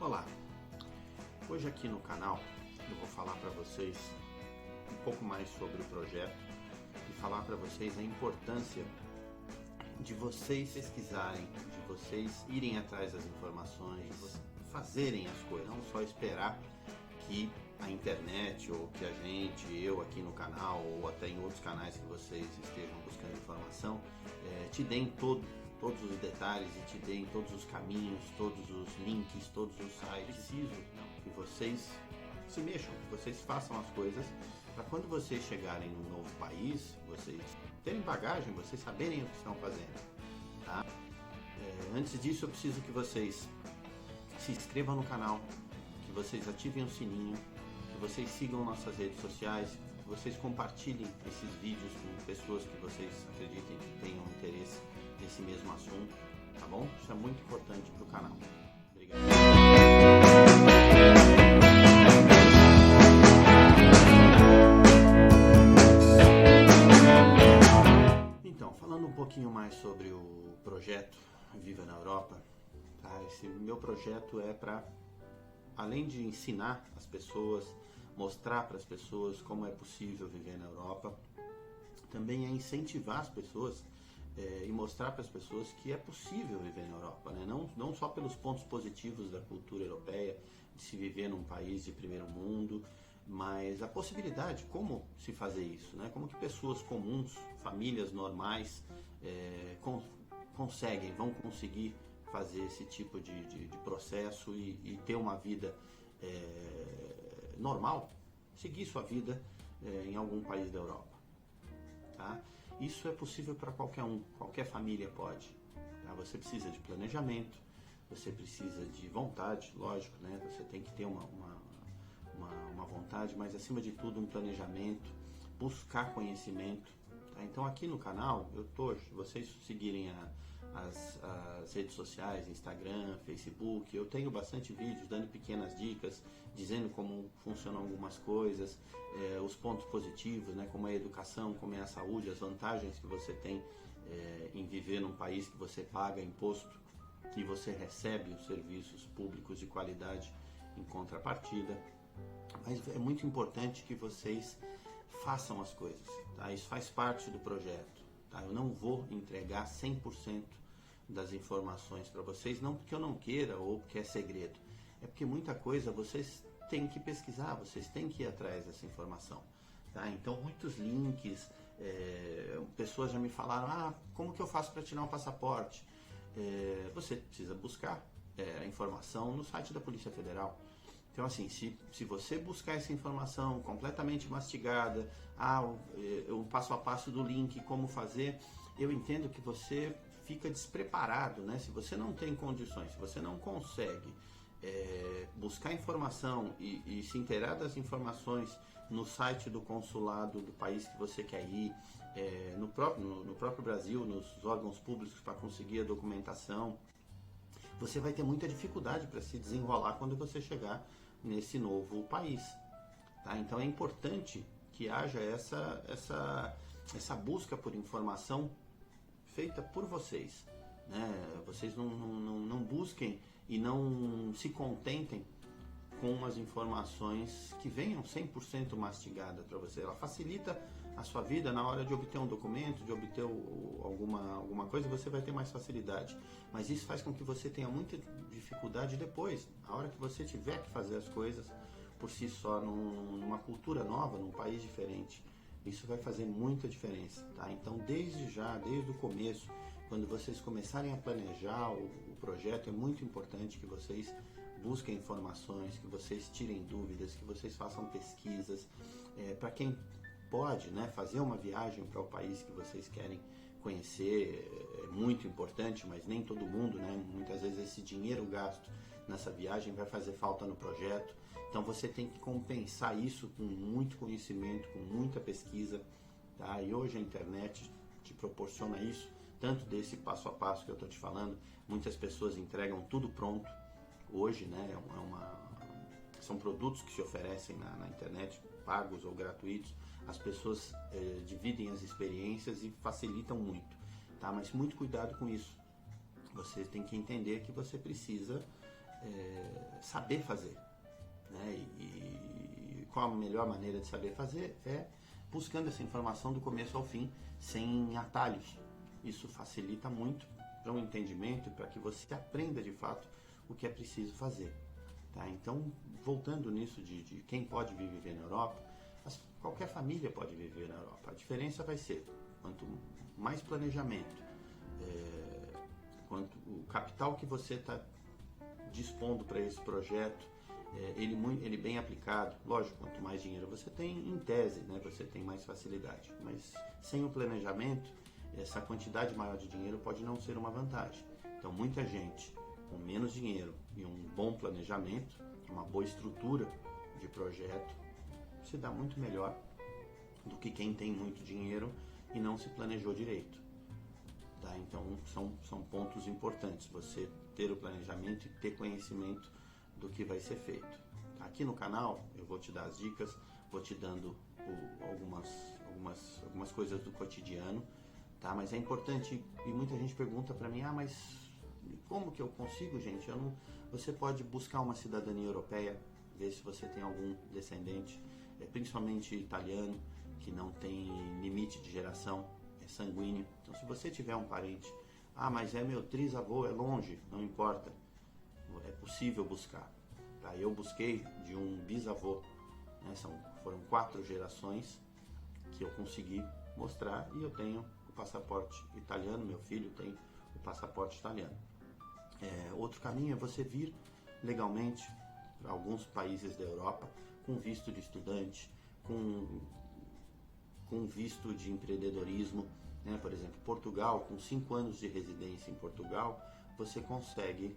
Olá! Hoje aqui no canal eu vou falar para vocês um pouco mais sobre o projeto e falar para vocês a importância de vocês pesquisarem, de vocês irem atrás das informações, de fazerem as coisas, não só esperar que a internet ou que a gente, eu aqui no canal ou até em outros canais que vocês estejam buscando informação, te deem todos os detalhes e te deem todos os caminhos, todos os links, todos os sites. Preciso que vocês se mexam, que vocês façam as coisas para quando vocês chegarem num novo país, vocês terem bagagem, vocês saberem o que estão fazendo. Tá? Antes disso eu preciso que vocês se inscrevam no canal, que vocês ativem o sininho, que vocês sigam nossas redes sociais, que vocês compartilhem esses vídeos com pessoas que vocês acreditem que tenham interesse nesse mesmo assunto, tá bom? Isso é muito importante para o canal. Obrigado. Então, falando um pouquinho mais sobre o projeto Viva na Europa, tá? Esse meu projeto é para, além de ensinar as pessoas, mostrar para as pessoas como é possível viver na Europa, também é incentivar as pessoas e mostrar para as pessoas que é possível viver na Europa, né? Não só pelos pontos positivos da cultura europeia, de se viver num país de primeiro mundo, mas a possibilidade, como se fazer isso, né? Como que pessoas comuns, famílias normais, vão conseguir fazer esse tipo de processo e ter uma vida normal, seguir sua vida em algum país da Europa. Tá? Isso é possível para qualquer um, qualquer família pode. Tá? Você precisa de planejamento, você precisa de vontade, lógico, né? Você tem que ter uma vontade, mas acima de tudo um planejamento, buscar conhecimento. Tá? Então aqui no canal, se vocês seguirem as redes sociais, Instagram, Facebook, eu tenho bastante vídeos dando pequenas dicas, dizendo como funcionam algumas coisas, os pontos positivos, né, como é a educação, como é a saúde, as vantagens que você tem em viver num país que você paga imposto e você recebe os serviços públicos de qualidade em contrapartida. Mas é muito importante que vocês façam as coisas, tá? Isso faz parte do projeto. Tá? Eu não vou entregar 100% das informações para vocês, não porque eu não queira ou porque é segredo, é porque muita coisa vocês têm que pesquisar, vocês têm que ir atrás dessa informação. Tá? Então muitos links, pessoas já me falaram, como que eu faço para tirar um passaporte? Você precisa buscar a informação no site da Polícia Federal. Então assim, se você buscar essa informação completamente mastigada, o passo a passo do link, como fazer, eu entendo que você fica despreparado, né? Se você não tem condições, se você não consegue buscar informação e se inteirar das informações no site do consulado do país que você quer ir, no próprio Brasil, nos órgãos públicos para conseguir a documentação, você vai ter muita dificuldade para se desenrolar quando você chegar nesse novo país. Tá? Então é importante que haja essa busca por informação feita por vocês. Né? Vocês não busquem e não se contentem com as informações que venham 100% mastigadas para você. Ela facilita a sua vida na hora de obter um documento, de obter alguma coisa, você vai ter mais facilidade. Mas isso faz com que você tenha muita dificuldade depois, a hora que você tiver que fazer as coisas por si só, numa cultura nova, num país diferente. Isso vai fazer muita diferença. Tá? Então, desde o começo, quando vocês começarem a planejar o projeto, é muito importante que vocês busquem informações, que vocês tirem dúvidas, que vocês façam pesquisas. Para quem pode, né, fazer uma viagem para o país que vocês querem conhecer, é muito importante, mas nem todo mundo, né? Muitas vezes esse dinheiro gasto nessa viagem vai fazer falta no projeto. Então você tem que compensar isso com muito conhecimento, com muita pesquisa. Tá? E hoje a internet te proporciona isso, tanto desse passo a passo que eu estou te falando. Muitas pessoas entregam tudo pronto hoje, né? São produtos que se oferecem na internet, pagos ou gratuitos. As pessoas dividem as experiências e facilitam muito, tá? Mas muito cuidado com isso. Você tem que entender que você precisa saber fazer. Né? E qual a melhor maneira de saber fazer? É buscando essa informação do começo ao fim, sem atalhos. Isso facilita muito para um entendimento e para que você aprenda de fato o que é preciso fazer. Tá? Então, voltando nisso de quem pode viver na Europa, qualquer família pode viver na Europa. A diferença vai ser, quanto mais planejamento, quanto o capital que você está dispondo para esse projeto, ele bem aplicado, lógico, quanto mais dinheiro você tem, em tese, né, você tem mais facilidade. Mas sem o planejamento, essa quantidade maior de dinheiro pode não ser uma vantagem. Então, muita gente com menos dinheiro e um bom planejamento, uma boa estrutura de projeto, se dá muito melhor do que quem tem muito dinheiro e não se planejou direito. Tá? Então, são pontos importantes, você ter o planejamento e ter conhecimento do que vai ser feito. Aqui no canal eu vou te dar as dicas, vou te dando algumas coisas do cotidiano, tá? Mas é importante, e muita gente pergunta para mim, mas como que eu consigo, gente? Você pode buscar uma cidadania europeia, ver se você tem algum descendente, principalmente italiano, que não tem limite de geração, é sanguíneo. Então, se você tiver um parente, mas é meu trisavô, é longe, não importa, é possível buscar. Tá? Eu busquei de um bisavô, né? Foram 4 gerações que eu consegui mostrar e eu tenho o passaporte italiano, meu filho tem o passaporte italiano. Outro caminho é você vir legalmente para alguns países da Europa com visto de estudante, com visto de empreendedorismo, né? Por exemplo, Portugal, com 5 anos de residência em Portugal, você consegue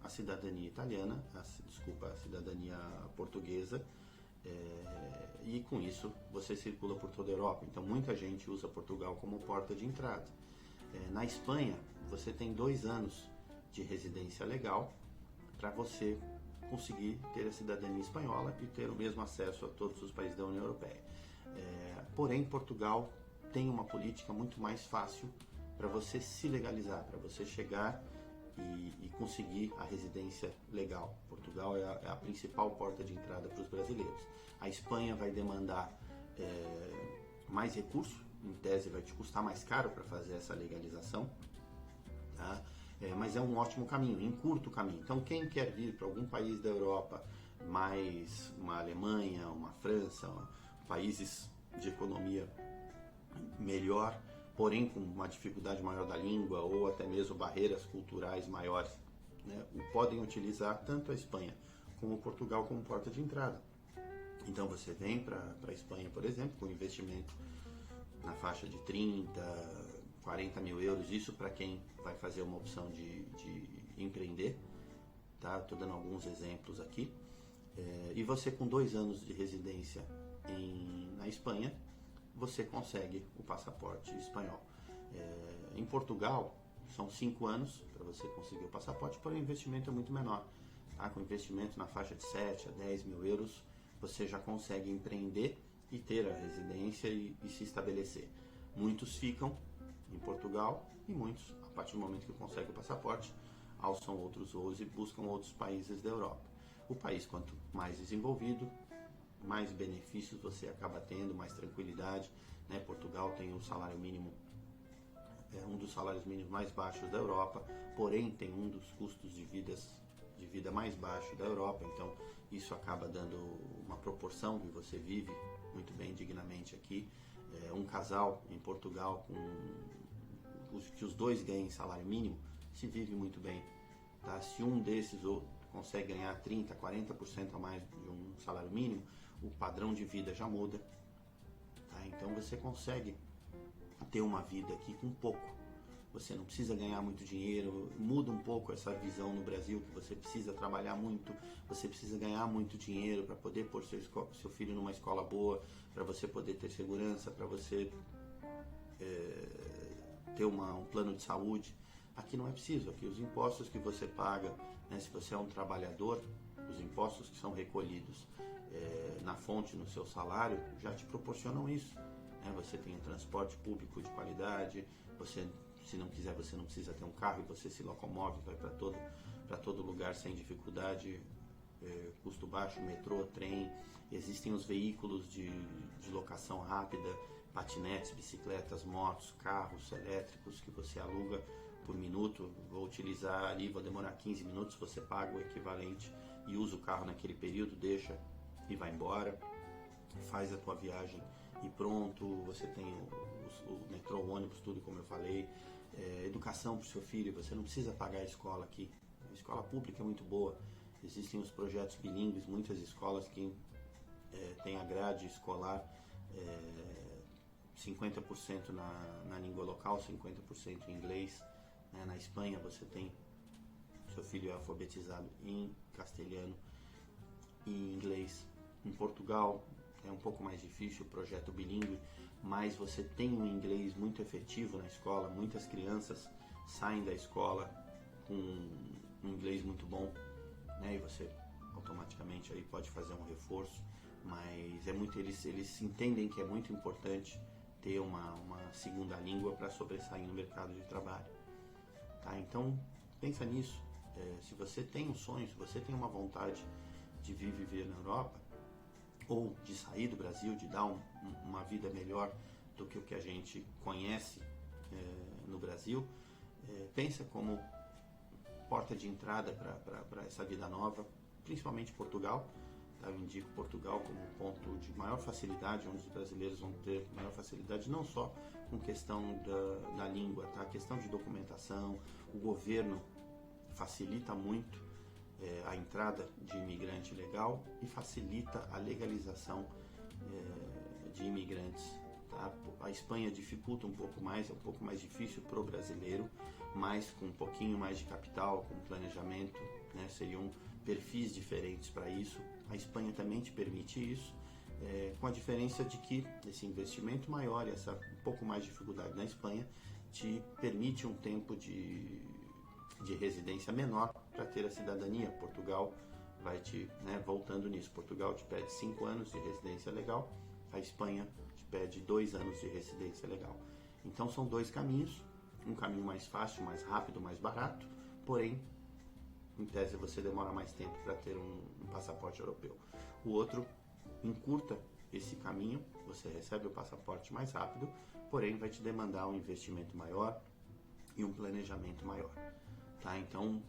a cidadania italiana, a cidadania portuguesa, e com isso você circula por toda a Europa. Então muita gente usa Portugal como porta de entrada. Na Espanha, você tem 2 anos de residência legal para você conseguir ter a cidadania espanhola e ter o mesmo acesso a todos os países da União Europeia. Porém, Portugal tem uma política muito mais fácil para você se legalizar, para você chegar e conseguir a residência legal. Portugal é a principal porta de entrada para os brasileiros. A Espanha vai demandar mais recurso, em tese vai te custar mais caro para fazer essa legalização, tá? Mas é um ótimo caminho, encurta o caminho. Então, quem quer vir para algum país da Europa, mais uma Alemanha, uma França, países de economia melhor, porém com uma dificuldade maior da língua ou até mesmo barreiras culturais maiores, né, podem utilizar tanto a Espanha como Portugal como porta de entrada. Então você vem para a Espanha, por exemplo, com investimento na faixa de 30, 40 mil euros, isso para quem vai fazer uma opção de empreender, tá? Estou dando alguns exemplos aqui. E você com 2 anos de residência na Espanha, você consegue o passaporte espanhol. Em Portugal, são 5 anos para você conseguir o passaporte, porém o investimento é muito menor. Tá? Com investimento na faixa de 7 a 10 mil euros, você já consegue empreender e ter a residência e se estabelecer. Muitos ficam em Portugal e muitos, a partir do momento que conseguem o passaporte, alçam outros voos e buscam outros países da Europa. O país, quanto mais desenvolvido, mais benefícios você acaba tendo, mais tranquilidade, né? Portugal tem um salário mínimo, um dos salários mínimos mais baixos da Europa, porém tem um dos custos de vida mais baixo da Europa, então isso acaba dando uma proporção que você vive muito bem, dignamente aqui. Um casal em Portugal que os dois ganhem salário mínimo, se vive muito bem. Tá? Se um desses consegue ganhar 30%, 40% a mais de um salário mínimo, o padrão de vida já muda. Tá? Então você consegue ter uma vida aqui com pouco. Você não precisa ganhar muito dinheiro, muda um pouco essa visão no Brasil, que você precisa trabalhar muito, você precisa ganhar muito dinheiro para poder pôr seu filho numa escola boa, para você poder ter segurança, para você ter um plano de saúde. Aqui não é preciso, aqui os impostos que você paga, né, se você é um trabalhador, os impostos que são recolhidos na fonte, no seu salário, já te proporcionam isso. Né? Você tem um transporte público de qualidade, você, se não quiser, você não precisa ter um carro e você se locomove, vai para todo para todo lugar sem dificuldade, custo baixo, metrô, trem. Existem os veículos de locação rápida, patinetes, bicicletas, motos, carros elétricos que você aluga por minuto. Vou utilizar ali, vou demorar 15 minutos, você paga o equivalente e usa o carro naquele período, deixa e vai embora, faz a tua viagem e pronto. Você tem o metrô, o ônibus, tudo como eu falei. Educação para o seu filho, você não precisa pagar a escola aqui. A escola pública é muito boa. Existem os projetos bilíngues, muitas escolas que têm a grade escolar 50% na língua local, 50% em inglês. Na Espanha você tem, seu filho é alfabetizado em castelhano e em inglês. Em Portugal é um pouco mais difícil o projeto bilíngue, mas você tem um inglês muito efetivo na escola. Muitas crianças saem da escola com um inglês muito bom, né? E você automaticamente aí pode fazer um reforço, mas eles entendem que é muito importante ter uma segunda língua para sobressair no mercado de trabalho. Tá? Então pensa nisso. Se você tem um sonho, se você tem uma vontade de vir viver na Europa, ou de sair do Brasil, de dar uma vida melhor do que o que a gente conhece no Brasil, pensa como porta de entrada para essa vida nova, principalmente Portugal. Tá? Eu indico Portugal como um ponto de maior facilidade, onde os brasileiros vão ter maior facilidade, não só com questão da língua, tá? A questão de documentação, o governo facilita muito a entrada de imigrante legal e facilita a legalização de imigrantes. Tá? A Espanha dificulta um pouco mais, é um pouco mais difícil para o brasileiro, mas com um pouquinho mais de capital, com planejamento, né? Seriam perfis diferentes para isso. A Espanha também te permite isso, com a diferença de que esse investimento maior e essa um pouco mais de dificuldade na Espanha te permite um tempo de residência menor para ter a cidadania. Portugal vai voltando nisso, Portugal te pede 5 anos de residência legal, a Espanha te pede 2 anos de residência legal. Então são dois caminhos, um caminho mais fácil, mais rápido, mais barato, porém, em tese você demora mais tempo para ter um passaporte europeu. O outro encurta esse caminho, você recebe o passaporte mais rápido, porém vai te demandar um investimento maior e um planejamento maior. Tá? Então,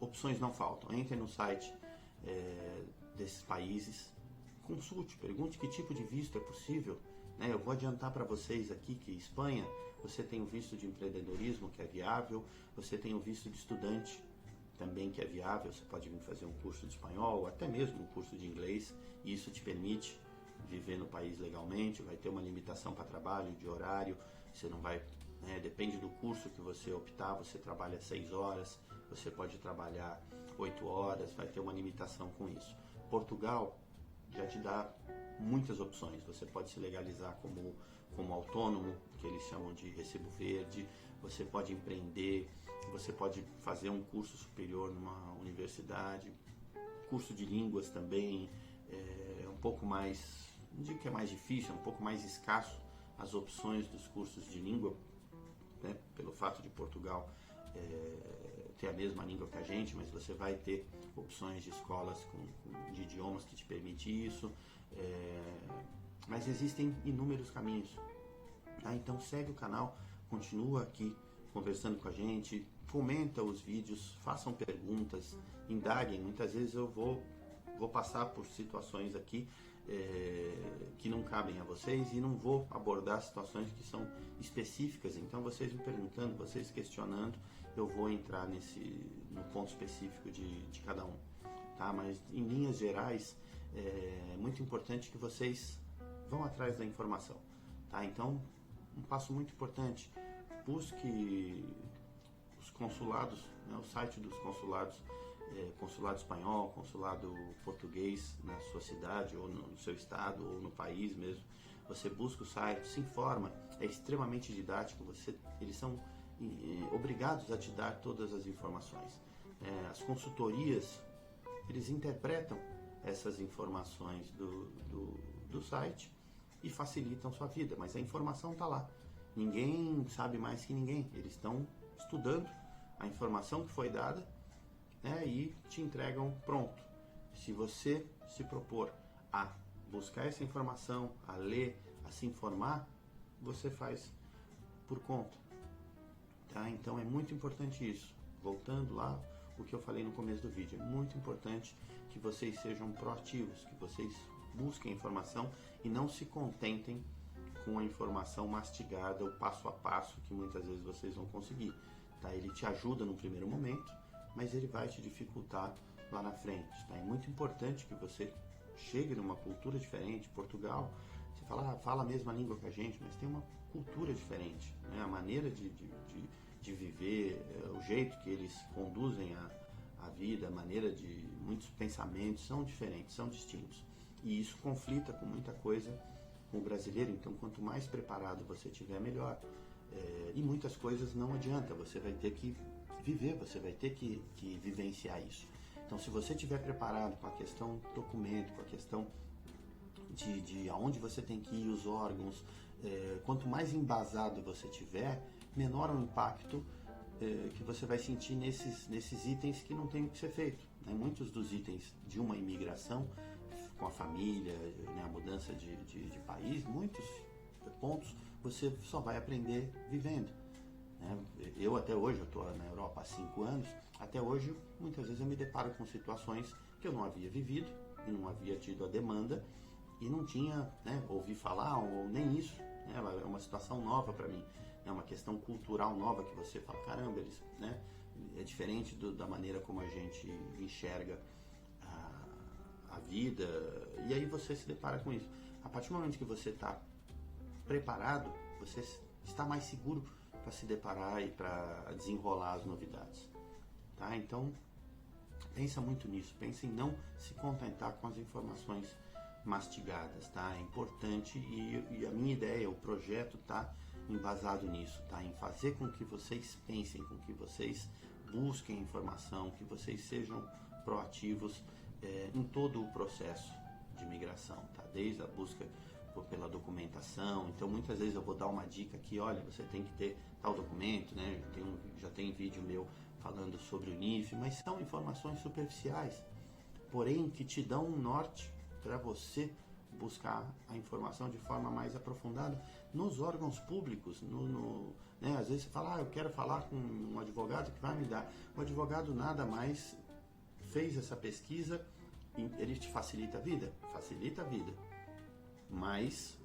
opções não faltam. Entre no site desses países, consulte, pergunte que tipo de visto é possível. Né? Eu vou adiantar para vocês aqui que Espanha, você tem o visto de empreendedorismo, que é viável, você tem o visto de estudante, também que é viável, você pode vir fazer um curso de espanhol, ou até mesmo um curso de inglês, e isso te permite viver no país legalmente. Vai ter uma limitação para trabalho, de horário, você não vai... depende do curso que você optar, você trabalha 6 horas, você pode trabalhar 8 horas, vai ter uma limitação com isso. Portugal já te dá muitas opções, você pode se legalizar como autônomo, que eles chamam de recibo verde, você pode empreender, você pode fazer um curso superior numa universidade, curso de línguas também, um pouco mais, não digo que é mais difícil, é um pouco mais escasso as opções dos cursos de língua, né, pelo fato de Portugal ter a mesma língua que a gente, mas você vai ter opções de escolas de idiomas que te permite isso, mas existem inúmeros caminhos. Tá? Então segue o canal, continua aqui conversando com a gente, comenta os vídeos, façam perguntas, indaguem. Muitas vezes eu vou passar por situações aqui que não cabem a vocês e não vou abordar situações que são específicas. Então vocês me perguntando, vocês questionando, eu vou entrar no ponto específico de cada um. Tá? Mas em linhas gerais é muito importante que vocês vão atrás da informação. Tá? Então um passo muito importante, busque os consulados, né, o site dos consulados, consulado espanhol, consulado português na sua cidade ou no seu estado ou no país mesmo. Você busca o site, se informa, é extremamente didático, eles são obrigados a te dar todas as informações. As consultorias, eles interpretam essas informações do site e facilitam sua vida, mas a informação está lá. Ninguém sabe mais que ninguém, eles estão estudando a informação que foi dada né, e te entregam pronto. Se você se propor a buscar essa informação, a ler, a se informar, você faz por conta. Tá? Então é muito importante isso. Voltando lá o que eu falei no começo do vídeo, é muito importante que vocês sejam proativos, que vocês busquem informação e não se contentem com a informação mastigada, o passo a passo que muitas vezes vocês vão conseguir. Tá? Ele te ajuda no primeiro momento, mas ele vai te dificultar lá na frente. Tá? É muito importante que você chegue numa cultura diferente. Portugal, você fala a mesma língua que a gente, mas tem uma cultura diferente, né? A maneira de viver, o jeito que eles conduzem a vida, a maneira de muitos pensamentos são diferentes, são distintos. E isso conflita com muita coisa com o brasileiro. Então, quanto mais preparado você tiver, melhor. E muitas coisas não adianta, você vai ter que viver, você vai ter que vivenciar isso. Então, se você estiver preparado com a questão do documento, com a questão de aonde você tem que ir, os órgãos, quanto mais embasado você tiver, menor o impacto que você vai sentir nesses itens que não tem o que ser feito. Né? Muitos dos itens de uma imigração, com a família, né, a mudança de país, muitos pontos você só vai aprender vivendo. Né? Eu até hoje, eu estou na Europa há 5 anos, até hoje muitas vezes eu me deparo com situações que eu não havia vivido, e não havia tido a demanda, e não tinha, né, ouvi falar, ou nem isso, né? É uma situação nova para mim, é uma questão cultural nova que você fala, caramba, eles, né, é diferente da maneira como a gente enxerga a vida, e aí você se depara com isso. A partir do momento que você está preparado, você está mais seguro para se deparar e para desenrolar as novidades. Tá? Então, pensa muito nisso, pensa em não se contentar com as informações mastigadas, tá? É importante e a minha ideia, o projeto está embasado nisso, tá? Em fazer com que vocês pensem, com que vocês busquem informação, que vocês sejam proativos em todo o processo de migração, tá? Desde a busca pela documentação. Então, muitas vezes eu vou dar uma dica aqui, olha, você tem que ter tal documento, né? Já tem vídeo meu falando sobre o NIF, mas são informações superficiais, porém que te dão um norte para você buscar a informação de forma mais aprofundada nos órgãos públicos, né? Às vezes você fala, eu quero falar com um advogado que vai me dar. O advogado nada mais fez essa pesquisa, ele te facilita a vida? Facilita a vida, mas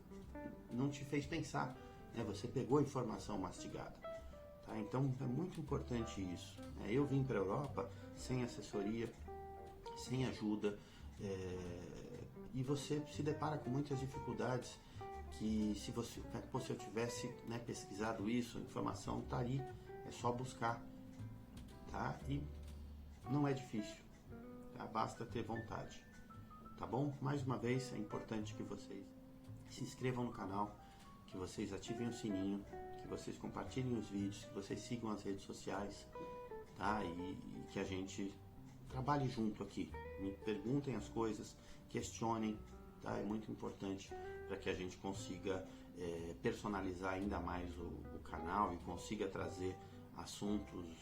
não te fez pensar, né? Você pegou a informação mastigada. Tá? Então é muito importante isso. Né? Eu vim para a Europa sem assessoria, sem ajuda, e você se depara com muitas dificuldades que se eu tivesse, né, pesquisado isso, a informação está ali, é só buscar, tá? E não é difícil, tá? Basta ter vontade, tá bom? Mais uma vez, é importante que vocês se inscrevam no canal, que vocês ativem o sininho, que vocês compartilhem os vídeos, que vocês sigam as redes sociais, tá? E que a gente trabalhe junto aqui, me perguntem as coisas, questionem, tá? É muito importante para que a gente consiga personalizar ainda mais o canal e consiga trazer assuntos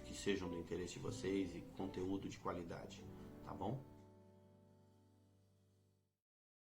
que sejam do interesse de vocês e conteúdo de qualidade, tá bom?